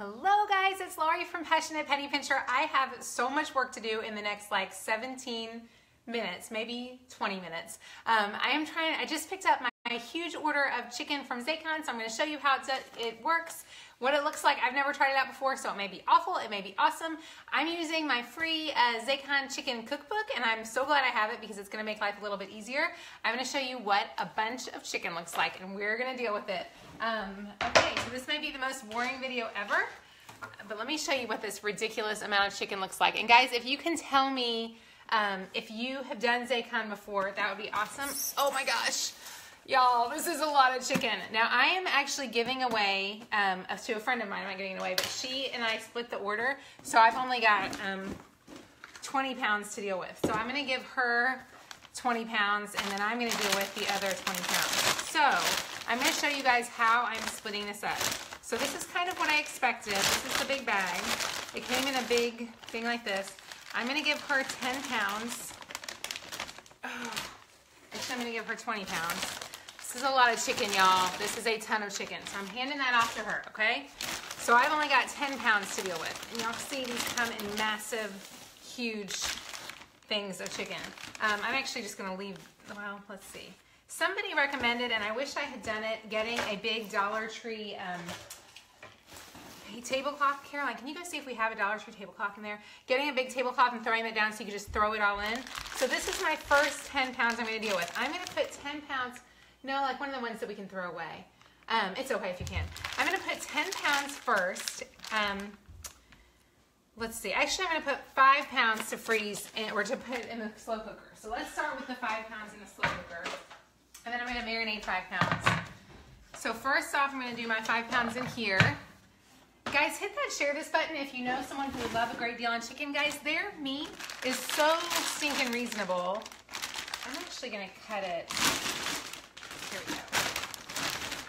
Hello guys, it's Laurie from Passionate Penny Pincher. I have so much work to do in the next like 17 minutes, maybe 20 minutes. I just picked up my huge order of chicken from Zaycon, so I'm going to show you how it works, what it looks like. I've never tried it out before, so it may be awful, it may be awesome. I'm using my free Zaycon chicken cookbook, and I'm so glad I have it because it's going to make life a little bit easier. I'm going to show you what a bunch of chicken looks like, and we're going to deal with it. Okay, so this may be the most boring video ever, but let me show you what this ridiculous amount of chicken looks like. And guys, if you can tell me if you have done Zaycon before, that would be awesome. Oh my gosh. Y'all, this is a lot of chicken. Now, I am actually giving away to a friend of mine. I'm not giving it away, but she and I split the order, so I've only got 20 pounds to deal with. So I'm going to give her 20 pounds, and then I'm going to deal with the other 20 pounds. So I'm going to show you guys how I'm splitting this up. So this is kind of what I expected. This is the big bag. It came in a big thing like this. I'm going to give her 10 pounds. Oh, actually, I'm going to give her 20 pounds. This is a lot of chicken, y'all. This is a ton of chicken. So I'm handing that off to her, okay? So I've only got 10 pounds to deal with. And y'all see these come in massive, huge things of chicken. I'm actually just going to leave, well, let's see. Somebody recommended, and I wish I had done it, getting a big Dollar Tree tablecloth. Caroline, can you go see if we have a Dollar Tree tablecloth in there? Getting a big tablecloth and throwing it down so you can just throw it all in. So this is my first 10 pounds I'm going to deal with. I'm going to put 10 pounds, no, like one of the ones that we can throw away. It's okay if you can. I'm going to put 10 pounds first. Let's see. Actually, I'm going to put 5 pounds to freeze or to put in the slow cooker. So let's start with the 5 pounds in the slow cooker. And then I'm going to marinate 5 pounds. So first off, I'm going to do my 5 pounds in here. Guys, hit that share this button if you know someone who would love a great deal on chicken. Guys, their meat is so stinking reasonable. I'm actually going to cut it. Here we go.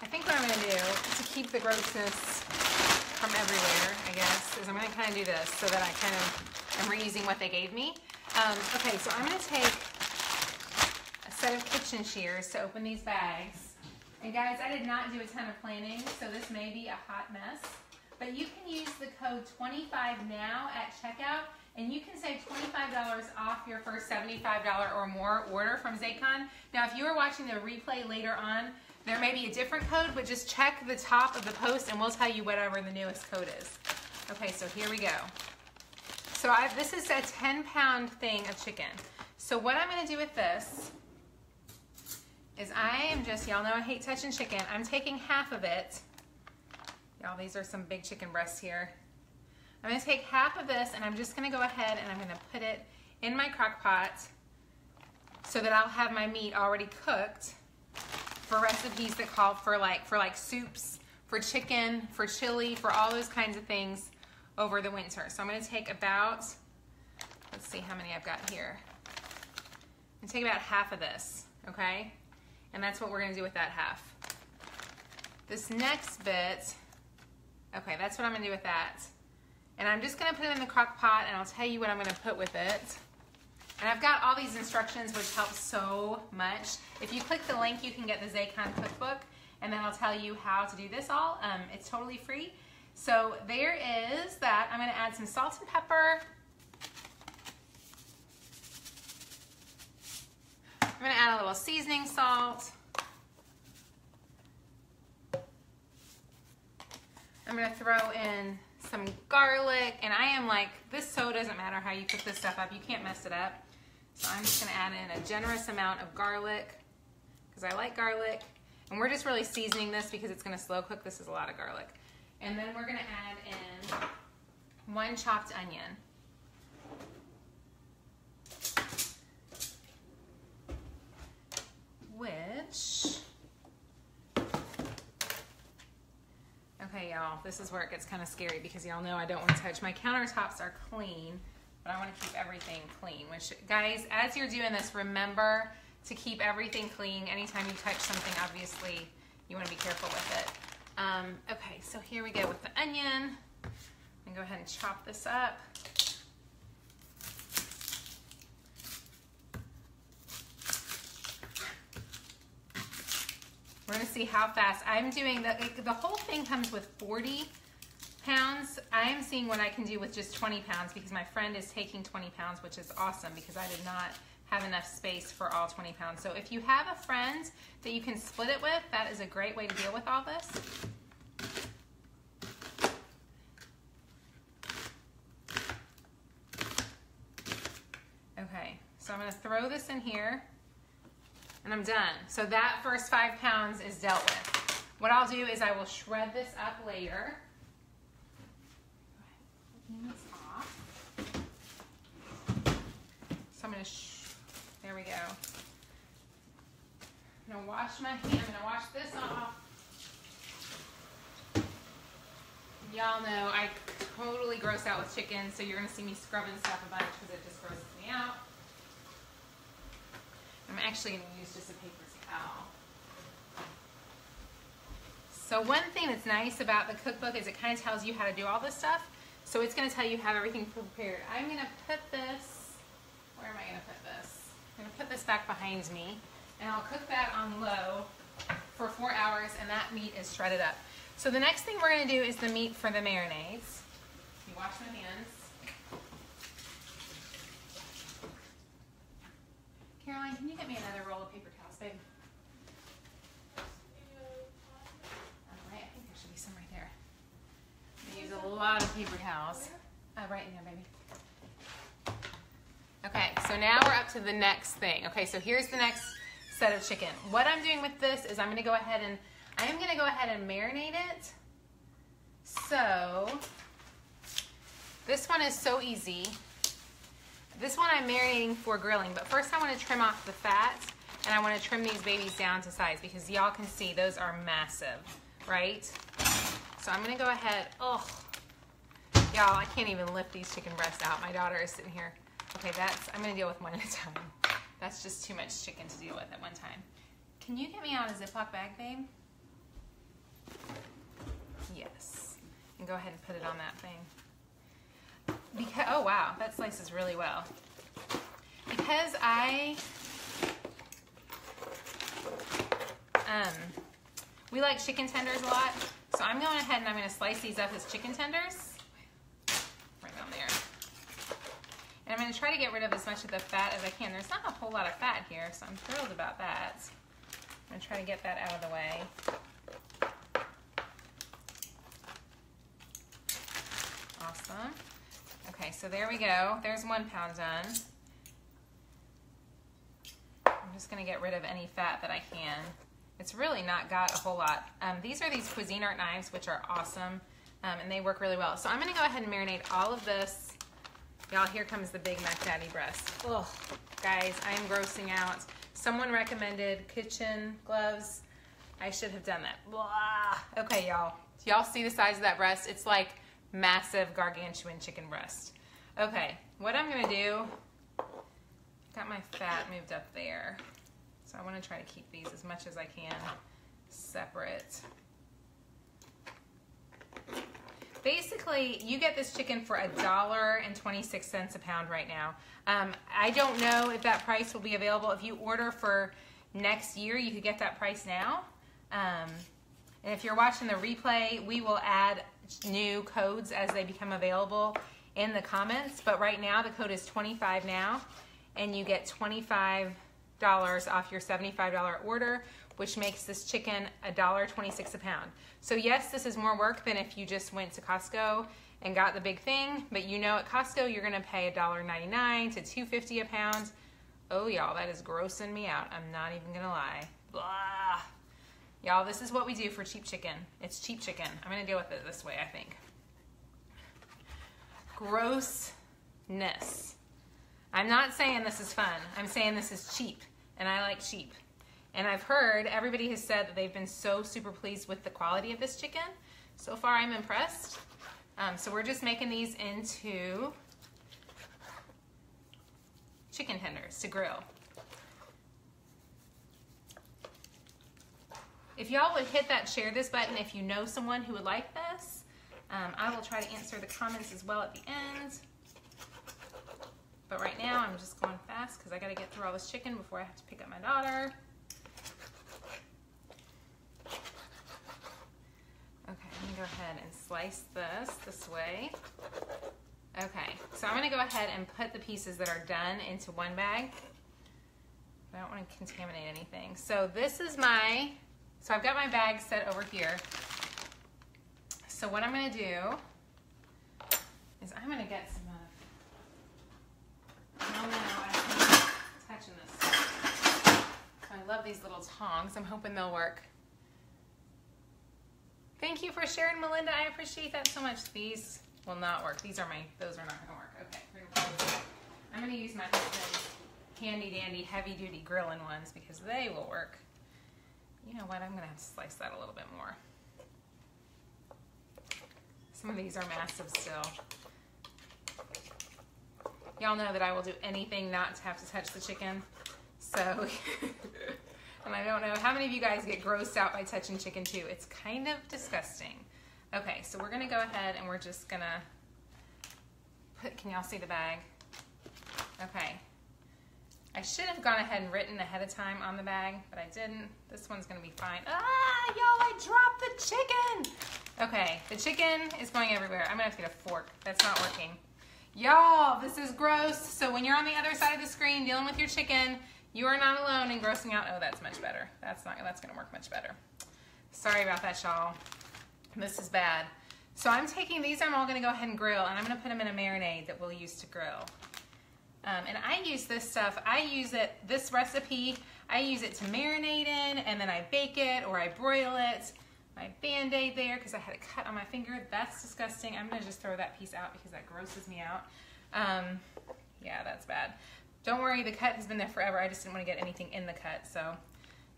I think what I'm going to do to keep the grossness from everywhere, I guess, is I'm going to kind of do this so that I kind of am reusing what they gave me. Okay, so I'm going to take a set of kitchen shears to open these bags. And guys, I did not do a ton of planning, so this may be a hot mess. But you can use the code 25NOW at checkout, and you can save $25 off your first $75 or more order from Zaycon. Now, if you are watching the replay later on, there may be a different code, but just check the top of the post, and we'll tell you whatever the newest code is. Okay, so here we go. So this is a 10-pound thing of chicken. So what I'm going to do with this is I am just, y'all know I hate touching chicken. I'm taking half of it. Y'all, these are some big chicken breasts here. I'm going to take half of this, and I'm just going to go ahead and I'm going to put it in my crock pot so that I'll have my meat already cooked for recipes that call for like soups, for chicken, for chili, for all those kinds of things over the winter. So I'm going to take about, let's see how many I've got here. I'm going to take about half of this, okay? And that's what we're going to do with that half. This next bit, okay, that's what I'm going to do with that. And I'm just going to put it in the crock pot, and I'll tell you what I'm going to put with it. And I've got all these instructions, which help so much. If you click the link, you can get the Zaycon cookbook, and then I'll tell you how to do this all. It's totally free. So there is that. I'm going to add some salt and pepper. I'm going to add a little seasoning salt. I'm going to throw in some garlic, and I am like, this so doesn't matter how you cook this stuff up. You can't mess it up. So I'm just going to add in a generous amount of garlic because I like garlic. And we're just really seasoning this because it's going to slow cook. This is a lot of garlic. And then we're going to add in 1 chopped onion. Which, okay, y'all, this is where it gets kind of scary because y'all know I don't want to touch. My countertops are clean, but I want to keep everything clean. Which, guys, as you're doing this, remember to keep everything clean. Anytime you touch something, obviously, you want to be careful with it. Okay, so here we go with the onion. I'm going to go ahead and chop this up. We're going to see how fast. I'm doing the whole thing comes with 40 pounds. seeing what I can do with just 20 pounds because my friend is taking 20 pounds, which is awesome because I did not have enough space for all 20 pounds. So if you have a friend that you can split it with, that is a great way to deal with all this. Okay, so I'm gonna throw this in here and I'm done. So that first 5 pounds is dealt with. What I'll do is I will shred this up later. This off. So I'm gonna, there we go. I'm gonna wash my hand, I'm gonna wash this off. Y'all know I totally gross out with chicken, so you're gonna see me scrubbing stuff a bunch because it just grosses me out. I'm actually gonna use just a paper towel. So one thing that's nice about the cookbook is it kind of tells you how to do all this stuff. So it's going to tell you how everything prepared. I'm going to put this, where am I going to put this? I'm going to put this back behind me, and I'll cook that on low for 4 hours, and that meat is shredded up. So the next thing we're going to do is the meat for the marinades. You wash my hands. Caroline, can you get me another roll of paper towels, babe? Use a lot of paper towels. Right in there, baby. Okay, so now we're up to the next thing. Okay, so here's the next set of chicken. What I'm doing with this is I'm going to go ahead and marinate it. So this one is so easy. This one I'm marinating for grilling, but first I want to trim off the fat and I want to trim these babies down to size because y'all can see those are massive, right? So I'm gonna go ahead, oh, y'all, I can't even lift these chicken breasts out. My daughter is sitting here. Okay, I'm gonna deal with one at a time. That's just too much chicken to deal with at one time. Can you get me out a Ziploc bag, babe? Yes. And go ahead and put it on that thing. Because, oh wow, that slices really well. Because we like chicken tenders a lot, so I'm going ahead and I'm going to slice these up as chicken tenders. Right on there. And I'm going to try to get rid of as much of the fat as I can. There's not a whole lot of fat here, so I'm thrilled about that. I'm going to try to get that out of the way. Awesome. Okay, so there we go. There's 1 pound done. I'm just going to get rid of any fat that I can. It's really not got a whole lot. These are these Cuisinart knives, which are awesome, and they work really well. So I'm going to go ahead and marinate all of this. Y'all, here comes the Big Mac Daddy breast. Ugh, guys, I'm grossing out. Someone recommended kitchen gloves. I should have done that. Blah. Okay, y'all. Do y'all see the size of that breast? It's like massive gargantuan chicken breast. Okay, what I'm going to do, got my fat moved up there. So I want to try to keep these as much as I can separate. Basically, you get this chicken for $1.26 a pound right now. I don't know if that price will be available. If you order for next year, you could get that price now. And if you're watching the replay, we will add new codes as they become available in the comments. But right now, the code is 25 now, and you get $25 off your $75 order, which makes this chicken $1.26 a pound. So yes, this is more work than if you just went to Costco and got the big thing, but you know at Costco you're gonna pay $1.99 to $2.50 a pound. Oh y'all, that is grossing me out. I'm not even gonna lie. Blah. Y'all, this is what we do for cheap chicken. It's cheap chicken. I'm gonna deal with it this way, I think. Grossness. I'm not saying this is fun. I'm saying this is cheap, and I like cheap. And I've heard, everybody has said that they've been so super pleased with the quality of this chicken. So far, I'm impressed. So we're just making these into chicken tenders to grill. If y'all would hit that share this button if you know someone who would like this. I will try to answer the comments as well at the end. But right now, I'm just going fast because I got to get through all this chicken before I have to pick up my daughter. Okay, I'm going to go ahead and slice this way. Okay, so I'm gonna go ahead and put the pieces that are done into one bag. I don't want to contaminate anything. So this is so I've got my bag set over here. So what I'm gonna do is I'm gonna get some oh no, I'm touching this. I love these little tongs. I'm hoping they'll work. Thank you for sharing, Melinda. I appreciate that so much. These will not work. Those are not gonna work. Okay, I'm gonna use my husband's handy dandy heavy duty grilling ones because they will work. You know what? I'm gonna have to slice that a little bit more. Some of these are massive still. Y'all know that I will do anything not to have to touch the chicken. So, and I don't know how many of you guys get grossed out by touching chicken too. It's kind of disgusting. Okay, so we're gonna go ahead and we're just gonna can y'all see the bag? Okay. I should have gone ahead and written ahead of time on the bag, but I didn't. This one's gonna be fine. Ah, y'all, I dropped the chicken. Okay, the chicken is going everywhere. I'm gonna have to get a fork. That's not working. Y'all, this is gross. So when you're on the other side of the screen dealing with your chicken, you are not alone in grossing out. Oh, that's much better. That's gonna work much better. Sorry about that, y'all. This is bad. So I'm taking these, I'm all gonna go ahead and grill, and I'm gonna put them in a marinade that we'll use to grill. And I use this stuff, this recipe, I use it to marinate in, and then I bake it or I broil it. My Band-Aid there, because I had a cut on my finger. That's disgusting. I'm gonna just throw that piece out because that grosses me out. Yeah, that's bad. Don't worry, the cut has been there forever. I just didn't want to get anything in the cut, so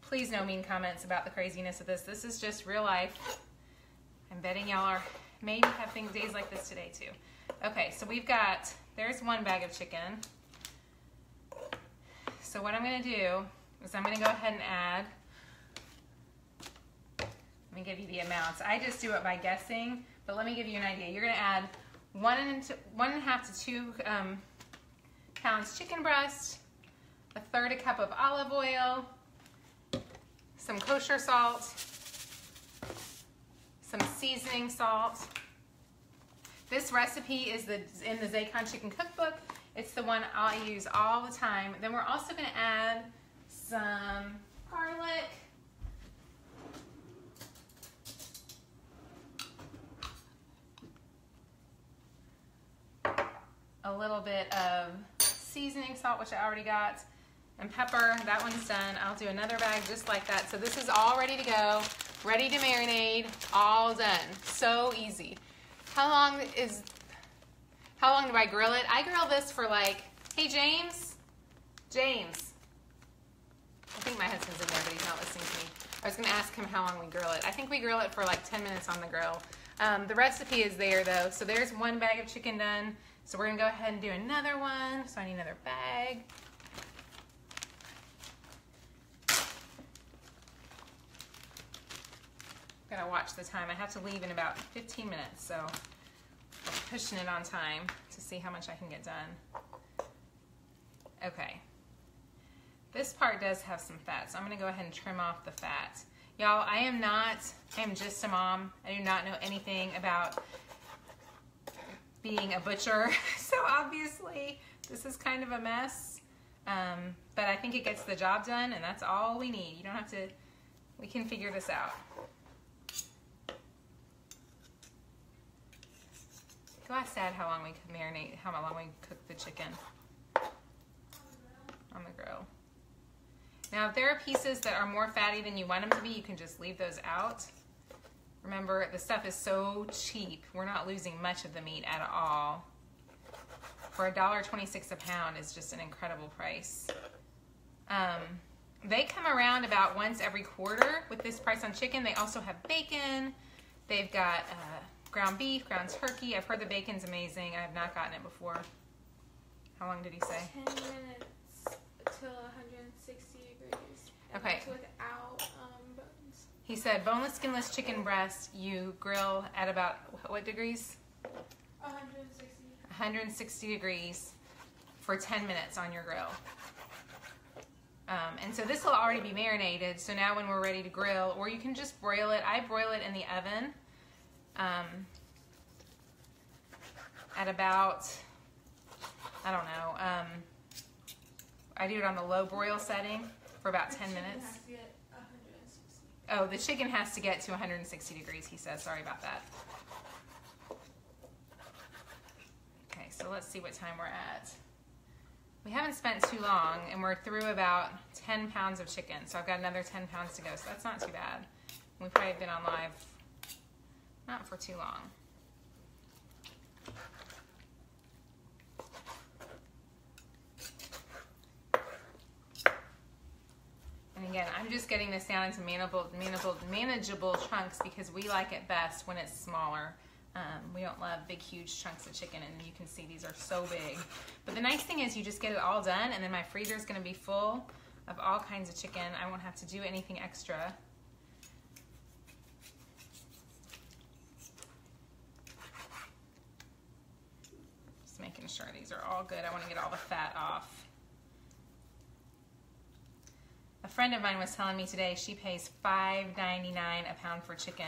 please no mean comments about the craziness of this. This is just real life. I'm betting y'all are maybe having days like this today too. Okay, so there's one bag of chicken. So what I'm gonna do is I'm gonna go ahead and add, let me give you the amounts. I just do it by guessing, but let me give you an idea. You're gonna add 1.5 to 2 pounds chicken breast, 1/3 cup of olive oil, some kosher salt, some seasoning salt. This recipe is in the Zaycon Chicken Cookbook. It's the one I use all the time. Then we're also gonna add some garlic, a little bit of seasoning salt, which I already got, and pepper. That one's done. I'll do another bag just like that. So this is all ready to go, ready to marinate, all done. So easy. How long do I grill it? I grill this for like, hey James. I think my husband's in there, but he's not listening to me. I was gonna ask him how long we grill it. I think we grill it for like 10 minutes on the grill. The recipe is there though. So there's one bag of chicken done. So we're gonna go ahead and do another one. So I need another bag. Gotta watch the time. I have to leave in about 15 minutes, so I'm pushing it on time to see how much I can get done. Okay. This part does have some fat, so I'm gonna go ahead and trim off the fat. Y'all, I am just a mom. I do not know anything about being a butcher, so obviously this is kind of a mess, but I think it gets the job done, and that's all we need. You don't have to, we can figure this out. Go ask Dad how long we could marinate, how long we cook the chicken on the grill. Now, if there are pieces that are more fatty than you want them to be, you can just leave those out. Remember, the stuff is so cheap. We're not losing much of the meat at all. For $1.26 a pound is just an incredible price. They come around about once every quarter with this price on chicken. They also have bacon. They've got ground beef, ground turkey. I've heard the bacon's amazing. I have not gotten it before. How long did he say? 10 minutes till 160 degrees. Okay. Without bones. He said boneless, skinless chicken breast, you grill at about, what degrees? 160. 160 degrees for 10 minutes on your grill. And so this will already be marinated, so now when we're ready to grill, or you can just broil it. I broil it in the oven. at about, I don't know, I do it on the low broil setting for about 10 minutes. Has to get 160. Oh, the chicken has to get to 160 degrees, he says. Sorry about that. Okay, so let's see what time we're at. We haven't spent too long, and we're through about 10 pounds of chicken. So I've got another 10 pounds to go, so that's not too bad. We've probably been on live not for too long. And again, I'm just getting this down into manageable chunks because we like it best when it's smaller. We don't love big, huge chunks of chicken, and you can see these are so big. But the nice thing is you just get it all done, and then my freezer is going to be full of all kinds of chicken. I won't have to do anything extra. Just making sure these are all good. I want to get all the fat off. A friend of mine was telling me today she pays $5.99 a pound for chicken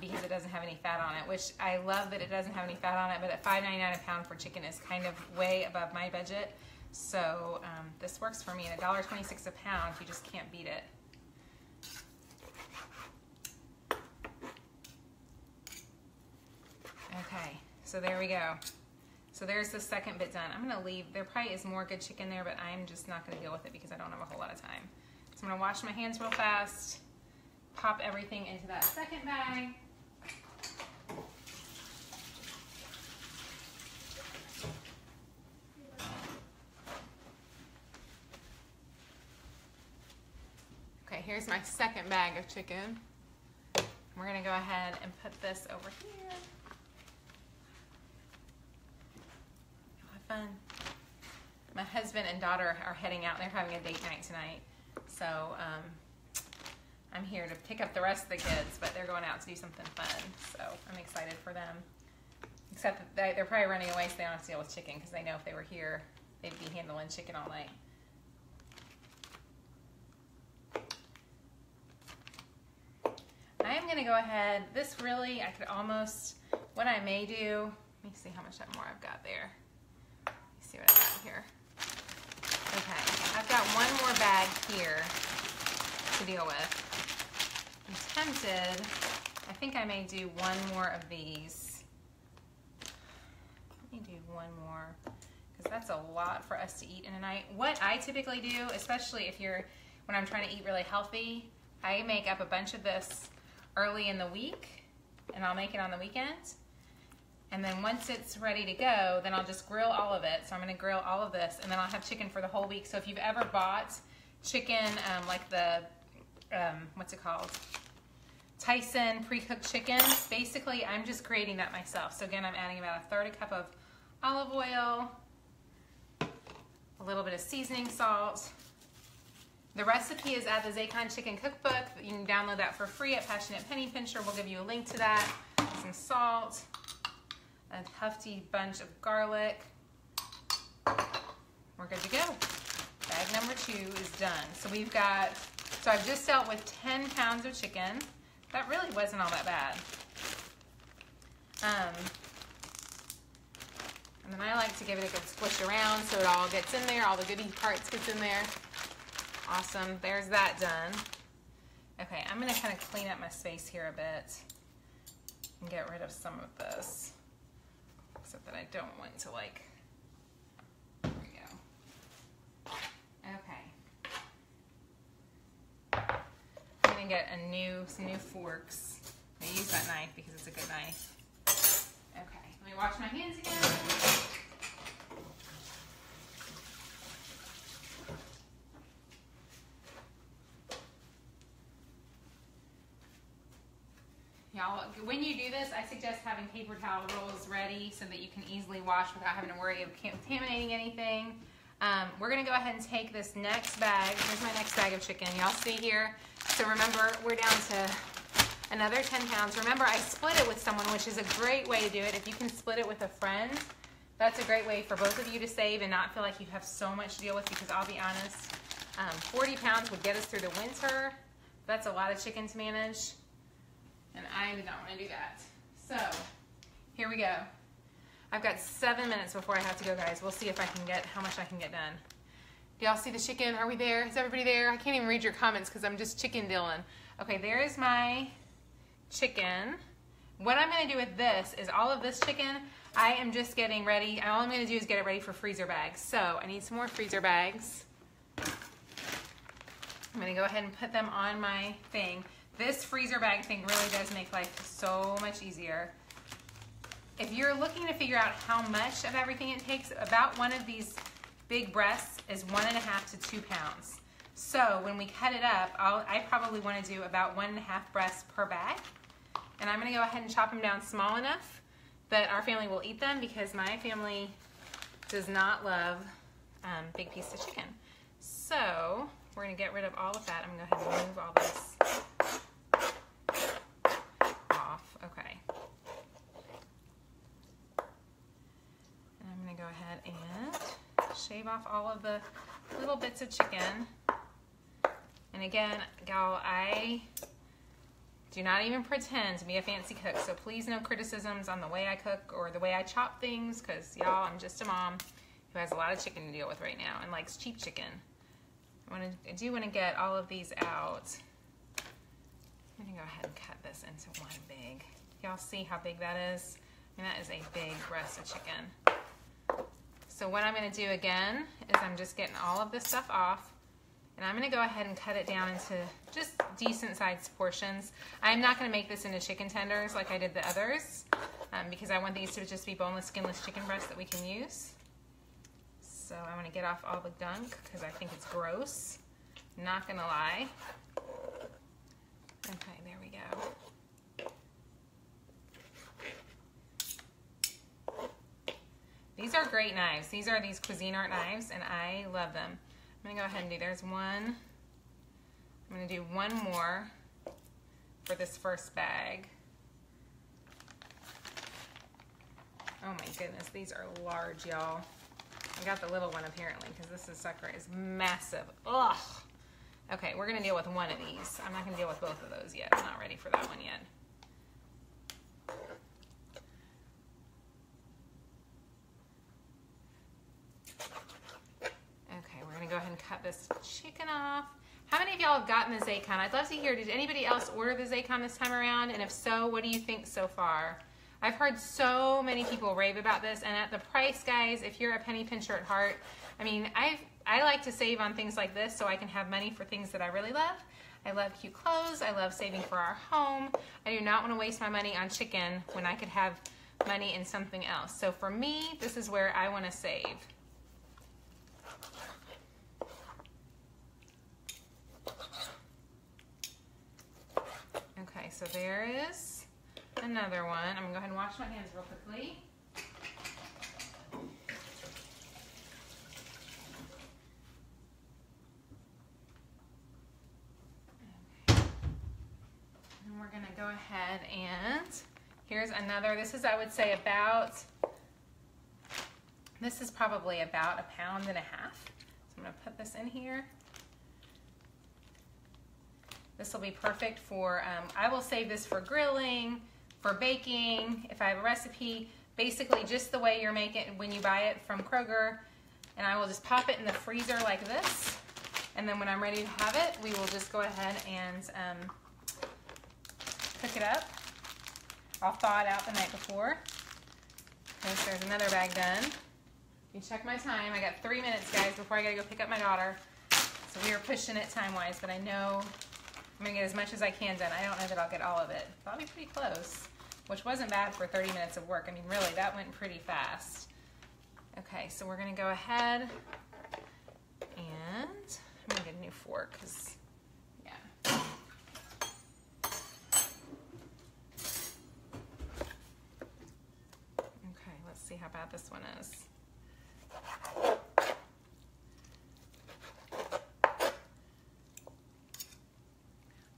because it doesn't have any fat on it, which I love that it doesn't have any fat on it, but at $5.99 a pound for chicken is kind of way above my budget. So this works for me. At $1.26 a pound, you just can't beat it. Okay, so there we go. So there's the second bit done. I'm gonna leave, there probably is more good chicken there, but I'm just not gonna deal with it because I don't have a whole lot of time. So I'm gonna wash my hands real fast, pop everything into that second bag. Okay, here's my second bag of chicken. We're gonna go ahead and put this over here. Fun. My husband and daughter are heading out. They're having a date night tonight. So I'm here to pick up the rest of the kids, but they're going out to do something fun. So I'm excited for them. Except that they're probably running away so they don't have to deal with chicken because they know if they were here, they'd be handling chicken all night. I'm going to go ahead. This really, I could almost, what I may do, let me see how much more I've got there. See what I got here. Okay, I've got one more bag here to deal with. I'm tempted. I think I may do one more of these. Let me do one more because that's a lot for us to eat in a night. What I typically do, especially if when I'm trying to eat really healthy, I make up a bunch of this early in the week, and I'll make it on the weekends. And then once it's ready to go, then I'll just grill all of it. So I'm going to grill all of this, and then I'll have chicken for the whole week. So if you've ever bought chicken, like the, what's it called? Tyson pre-cooked chicken, basically I'm just creating that myself. So again, I'm adding about 1/3 cup of olive oil, a little bit of seasoning salt. The recipe is at the Zaycon Chicken Cookbook. You can download that for free at Passionate Penny Pincher. We'll give you a link to that. Some salt. A hefty bunch of garlic. We're good to go. Bag number 2 is done. So we've got, so I've just dealt with 10 pounds of chicken. That really wasn't all that bad. And then I like to give it a good squish around so it all gets in there, all the goody parts gets in there. Awesome, there's that done. Okay, I'm gonna kind of clean up my space here a bit and get rid of some of this. Except that I don't want to like, there we go. Okay. I'm gonna get some new forks. I use that knife because it's a good knife. Okay, let me wash my hands again. Y'all, when you do this, I suggest having paper towel rolls ready so that you can easily wash without having to worry of contaminating anything. We're going to go ahead and take this next bag. Here's my next bag of chicken. Y'all see here? So remember, we're down to another 10 pounds. Remember, I split it with someone, which is a great way to do it. If you can split it with a friend, that's a great way for both of you to save and not feel like you have so much to deal with, because I'll be honest, 40 pounds would get us through the winter. That's a lot of chicken to manage. And I did not want to do that. So, here we go. I've got 7 minutes before I have to go, guys. We'll see if I can get, how much I can get done. Do y'all see the chicken? Are we there? Is everybody there? I can't even read your comments because I'm just chicken dealing. Okay, there is my chicken. What I'm gonna do with this is all of this chicken, I am just getting ready. All I'm gonna do is get it ready for freezer bags. So I need some more freezer bags. I'm gonna go ahead and put them on my thing. This freezer bag thing really does make life so much easier. If you're looking to figure out how much of everything it takes, about one of these big breasts is 1.5 to 2 pounds. So when we cut it up, I probably want to do about 1.5 breasts per bag. And I'm going to go ahead and chop them down small enough that our family will eat them, because my family does not love big pieces of chicken. So we're going to get rid of all of that. I'm going to go ahead and move all this off. Okay. And I'm going to go ahead and shave off all of the little bits of chicken. And again, y'all, I do not even pretend to be a fancy cook, so please no criticisms on the way I cook or the way I chop things, because y'all, I'm just a mom who has a lot of chicken to deal with right now and likes cheap chicken. I do want to get all of these out. I'm going to go ahead and cut this into one big. Y'all see how big that is? I mean, that is a big breast of chicken. So what I'm going to do again is I'm just getting all of this stuff off, and I'm going to go ahead and cut it down into just decent sized portions. I'm not going to make this into chicken tenders like I did the others, because I want these to just be boneless, skinless chicken breasts that we can use. So I want to get off all the gunk because I think it's gross. Not going to lie. Okay, there we go. These are great knives. These are these Cuisinart knives, and I love them. I'm going to go ahead and do, there's one. I'm going to do one more for this first bag. Oh my goodness, these are large, y'all. I got the little one apparently, because this sucker is massive. Ugh. Okay, we're going to deal with one of these. I'm not going to deal with both of those yet. I'm not ready for that one yet. Okay, we're going to go ahead and cut this chicken off. How many of y'all have gotten the Zaycon? I'd love to hear, did anybody else order the Zaycon this time around? And if so, what do you think so far? I've heard so many people rave about this, and at the price, guys, if you're a penny pincher at heart, I mean, I like to save on things like this so I can have money for things that I really love. I love cute clothes. I love saving for our home. I do not want to waste my money on chicken when I could have money in something else. So for me, this is where I want to save. Okay, so there is another one. I'm going to go ahead and wash my hands real quickly. Okay. And we're going to go ahead and here's another. This is, I would say, about, this is probably about 1.5 pounds. So I'm going to put this in here. This will be perfect for, I will save this for grilling, for baking, if I have a recipe, basically just the way you're making it when you buy it from Kroger. And I will just pop it in the freezer like this. And then when I'm ready to have it, we will just go ahead and cook it up. I'll thaw it out the night before. Okay, so there's another bag done. You check my time. I got 3 minutes, guys, before I gotta go pick up my daughter. So we are pushing it time-wise, but I know I'm gonna get as much as I can done. I don't know that I'll get all of it. But I'll be pretty close, which wasn't bad for 30 minutes of work. I mean, really, that went pretty fast. Okay, so we're gonna go ahead and I'm gonna get a new fork, because, yeah. Okay, let's see how bad this one is.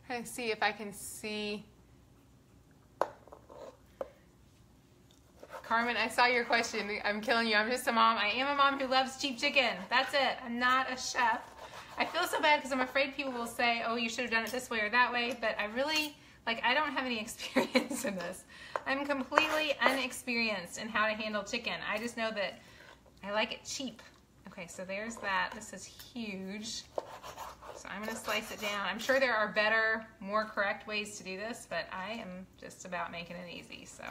Trying to see if I can see. Carmen, I saw your question. I'm killing you. I'm just a mom. I am a mom who loves cheap chicken. That's it. I'm not a chef. I feel so bad because I'm afraid people will say, oh, you should have done it this way or that way, but I really, like, I don't have any experience in this. I'm completely unexperienced in how to handle chicken. I just know that I like it cheap. Okay, so there's that. This is huge. So I'm gonna slice it down. I'm sure there are better, more correct ways to do this, but I am just about making it easy, so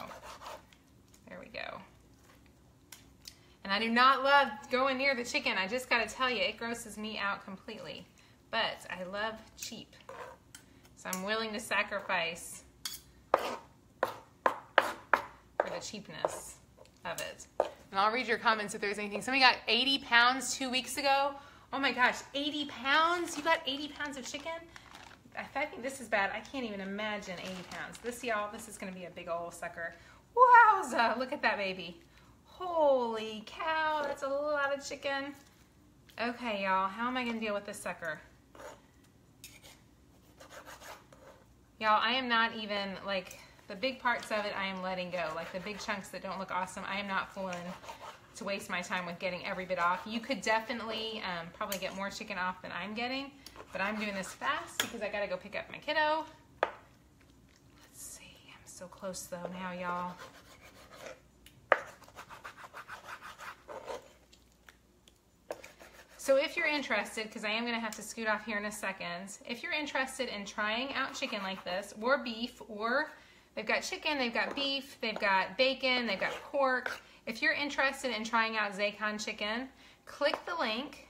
there we go. And I do not love going near the chicken. I just gotta tell you, it grosses me out completely. But I love cheap. So I'm willing to sacrifice for the cheapness of it. And I'll read your comments if there's anything. Somebody got 80 pounds 2 weeks ago. Oh my gosh, 80 pounds? You got 80 pounds of chicken? I think this is bad. I can't even imagine 80 pounds. This, y'all, this is gonna be a big old sucker. Wowza, look at that baby. Holy cow, that's a lot of chicken. Okay, y'all, how am I gonna deal with this sucker? Y'all, I am not even, like, the big parts of it I am letting go. Like the big chunks that don't look awesome, I am not fooling to waste my time with getting every bit off. You could definitely probably get more chicken off than I'm getting, but I'm doing this fast because I gotta go pick up my kiddo. Let's see, I'm so close though now, y'all. So if you're interested, because I am going to have to scoot off here in a second, if you're interested in trying out chicken like this, or beef, or they've got chicken, they've got beef, they've got bacon, they've got pork. If you're interested in trying out Zaycon chicken, click the link.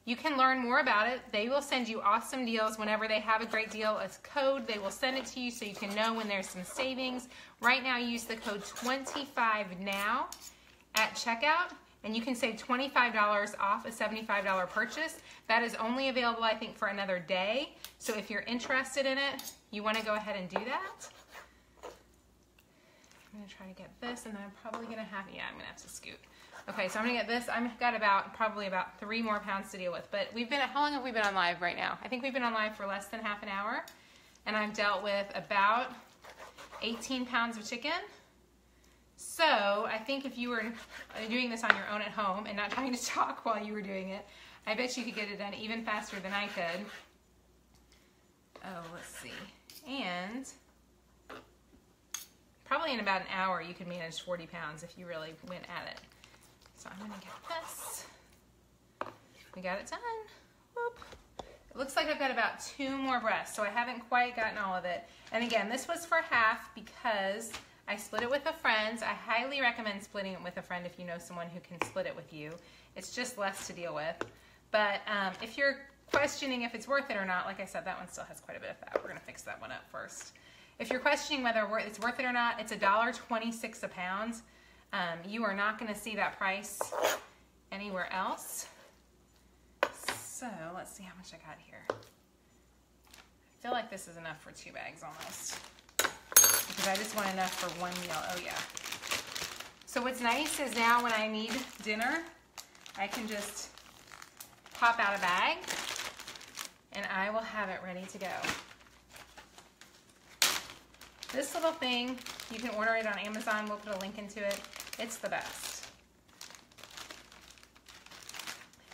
You can learn more about it. They will send you awesome deals whenever they have a great deal, a code. They will send it to you so you can know when there's some savings. Right now, use the code 25NOW at checkout. And you can save $25 off a $75 purchase. That is only available, I think, for another day. So if you're interested in it, you want to go ahead and do that. I'm going to try to get this, and then I'm probably going to have, yeah, I'm going to have to scoot. Okay, so I'm going to get this. I've got probably about 3 more pounds to deal with. But how long have we been on live right now? I think we've been on live for less than half an hour. And I've dealt with about 18 pounds of chicken. So I think if you were doing this on your own at home and not trying to talk while you were doing it, I bet you could get it done even faster than I could. Oh, let's see. And probably in about an hour you could manage 40 pounds if you really went at it. So I'm gonna get this. We got it done. Whoop. It looks like I've got about 2 more breasts, so I haven't quite gotten all of it. And again, this was for half because I split it with a friend. I highly recommend splitting it with a friend if you know someone who can split it with you. It's just less to deal with. But if you're questioning if it's worth it or not, like I said, that one still has quite a bit of fat. We're gonna fix that one up first. If you're questioning whether it's worth it or not, it's $1.26 a pound. You are not gonna see that price anywhere else. So let's see how much I got here. I feel like this is enough for 2 bags almost, because I just want enough for 1 meal. Oh yeah. So what's nice is now when I need dinner, I can just pop out a bag and I will have it ready to go. This little thing, you can order it on Amazon. We'll put a link into it. It's the best.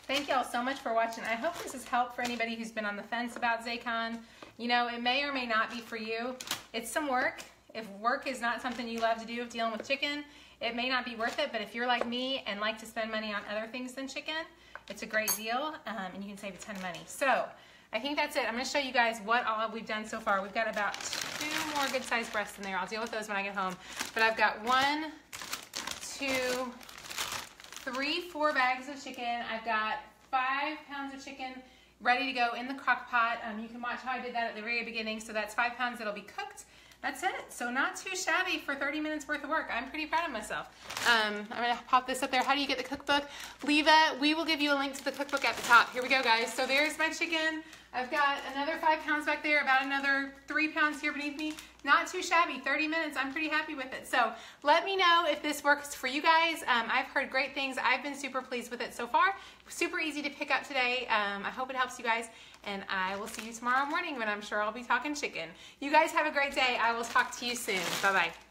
Thank y'all so much for watching. I hope this has helped for anybody who's been on the fence about Zaycon. You know, it may or may not be for you. It's some work. If work is not something you love to do, if dealing with chicken, it may not be worth it. But if you're like me and like to spend money on other things than chicken, it's a great deal, and you can save a ton of money. So I think that's it. I'm going to show you guys what all we've done so far. We've got about 2 more good-sized breasts in there. I'll deal with those when I get home. But I've got 1, 2, 3, 4 bags of chicken. I've got 5 pounds of chicken ready to go in the crock pot. You can watch how I did that at the very beginning. So that's 5 pounds that'll be cooked. That's it. So not too shabby for 30 minutes worth of work. I'm pretty proud of myself. I'm going to pop this up there. How do you get the cookbook? Leave it. We will give you a link to the cookbook at the top. Here we go, guys. So there's my chicken. I've got another 5 pounds back there, about another 3 pounds here beneath me. Not too shabby, 30 minutes. I'm pretty happy with it. So let me know if this works for you guys. I've heard great things. I've been super pleased with it so far. Super easy to pick up today. I hope it helps you guys. And I will see you tomorrow morning when I'm sure I'll be talking chicken. You guys have a great day. I will talk to you soon. Bye-bye.